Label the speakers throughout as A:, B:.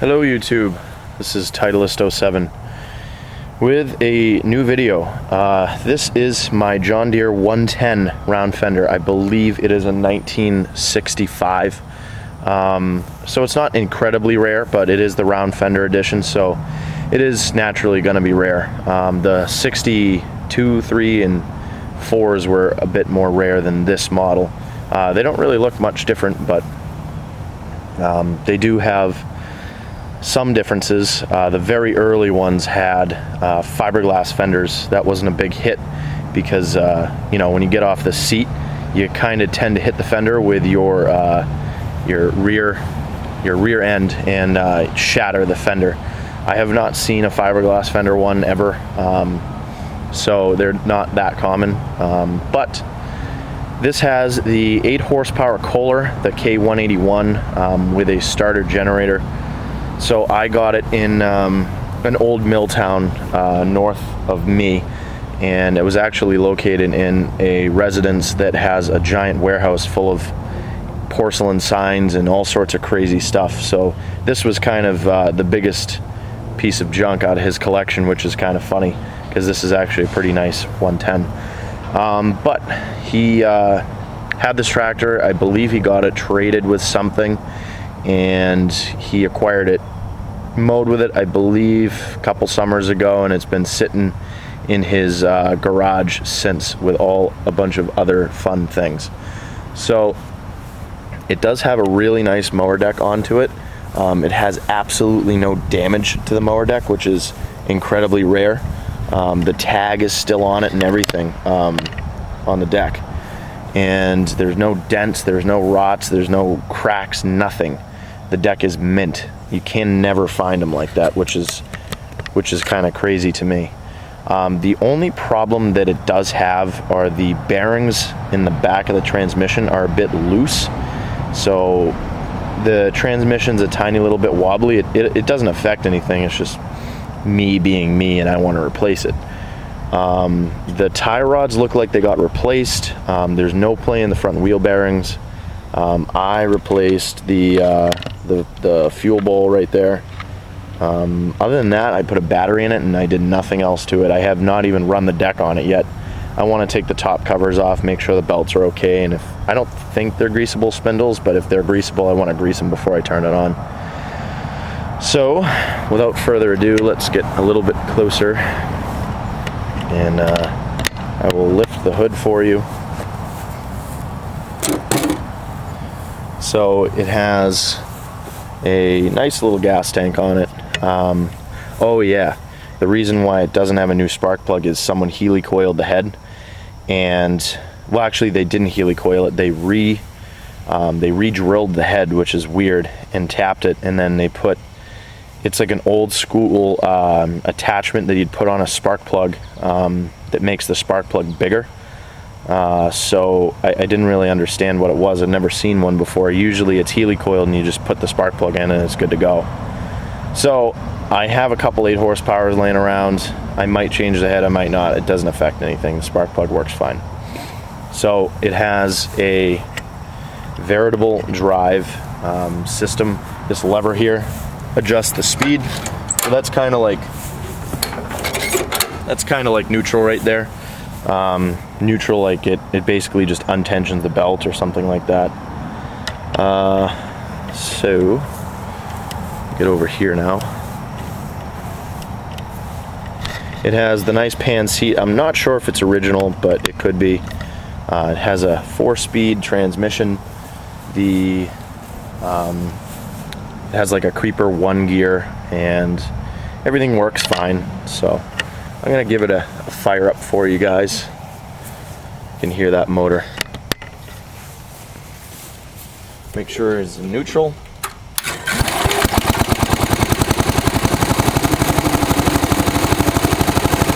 A: Hello YouTube, this is Titleist07 with a new video. This is my John Deere 110 round fender. I believe it is a 1965. So it's not incredibly rare, but it is the round fender edition, so it is naturally going to be rare. The 62, 3, and 4s were a bit more rare than this model. They don't really look much different, but they do have some differences. The very early ones had fiberglass fenders. That wasn't a big hit because you know, when you get off the seat, you kind of tend to hit the fender with your rear end and shatter the fender. I have not seen a fiberglass fender one ever, so they're not that common. But this has the 8 horsepower Kohler, the K181, with a starter generator. So I got it in an old mill town north of me, and it was actually located in a residence that has a giant warehouse full of porcelain signs and all sorts of crazy stuff. So this was kind of the biggest piece of junk out of his collection, which is kind of funny because this is actually a pretty nice 110. But he had this tractor. I believe he got it traded with something, and he acquired it, mowed with it, I believe, a couple summers ago, and it's been sitting in his garage since with a bunch of other fun things. So it does have a really nice mower deck onto it. It has absolutely no damage to the mower deck, which is incredibly rare. The tag is still on it and everything on the deck, and there's no dents, there's no rots, there's no cracks, nothing. The deck is mint. You can never find them like that, which is kind of crazy to me. The only problem that it does have are the bearings in the back of the transmission are a bit loose. So the transmission's a tiny little bit wobbly. It doesn't affect anything. It's just me being me, and I want to replace it. The tie rods look like they got replaced. There's no play in the front wheel bearings. I replaced the fuel bowl right there. Other than that, I put a battery in it and I did nothing else to it. I have not even run the deck on it yet. I want to take the top covers off, make sure the belts are okay, and I don't think they're greasable spindles, but if they're greasable, I want to grease them before I turn it on. So without further ado, let's get a little bit closer, and I will lift the hood for you. So it has a nice little gas tank on it. Oh yeah, the reason why it doesn't have a new spark plug is someone helicoiled the head, and well, actually they didn't helicoil it. They re-drilled the head, which is weird, and tapped it, and then they put, it's like an old school attachment that you'd put on a spark plug that makes the spark plug bigger. So I didn't really understand what it was. I'd never seen one before. Usually it's helicoiled and you just put the spark plug in and it's good to go. So I have a couple 8 horsepowers laying around. I might change the head, I might not. It doesn't affect anything. The spark plug works fine. So it has a variable drive system. This lever here adjusts the speed. So that's kind of like neutral right there. Neutral, like it basically just untensions the belt or something like that. So get over here now. It has the nice pan seat. I'm not sure if it's original, but it could be. It has a 4-speed transmission. It has like a creeper 1 gear, and everything works fine. So I'm gonna give it a fire up for you guys. You can hear that motor. Make sure it's neutral.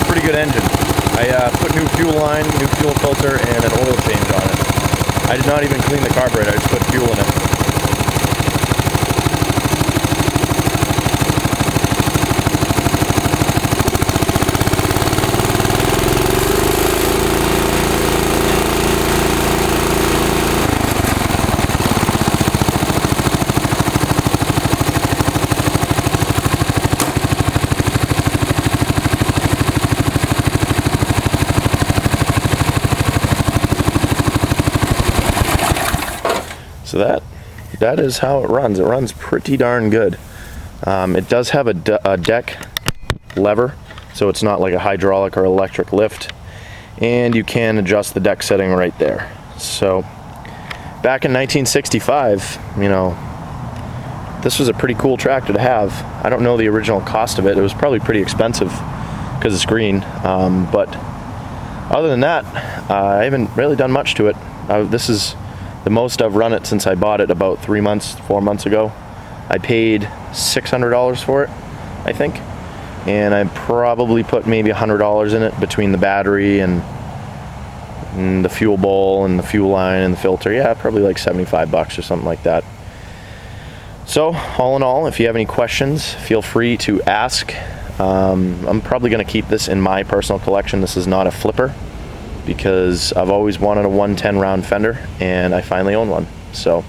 A: Pretty good engine. I put new fuel line, new fuel filter, and an oil change on it. I did not even clean the carburetor, I just put fuel in it. So that is how it runs. It runs pretty darn good. It does have a deck lever, so it's not like a hydraulic or electric lift, and you can adjust the deck setting right there. So back in 1965, you know, this was a pretty cool tractor to have. I don't know the original cost of it. It was probably pretty expensive because it's green, but other than that, I haven't really done much to it. This is the most I've run it since I bought it about 4 months ago. I paid $600 for it, I think, and I probably put maybe $100 in it between the battery and the fuel bowl and the fuel line and the filter. Yeah, probably like 75 bucks or something like that. So all in all, if you have any questions, feel free to ask. I'm probably going to keep this in my personal collection. This is not a flipper, because I've always wanted a 110 round fender, and I finally own one. So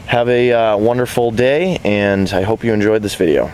A: have a wonderful day, and I hope you enjoyed this video.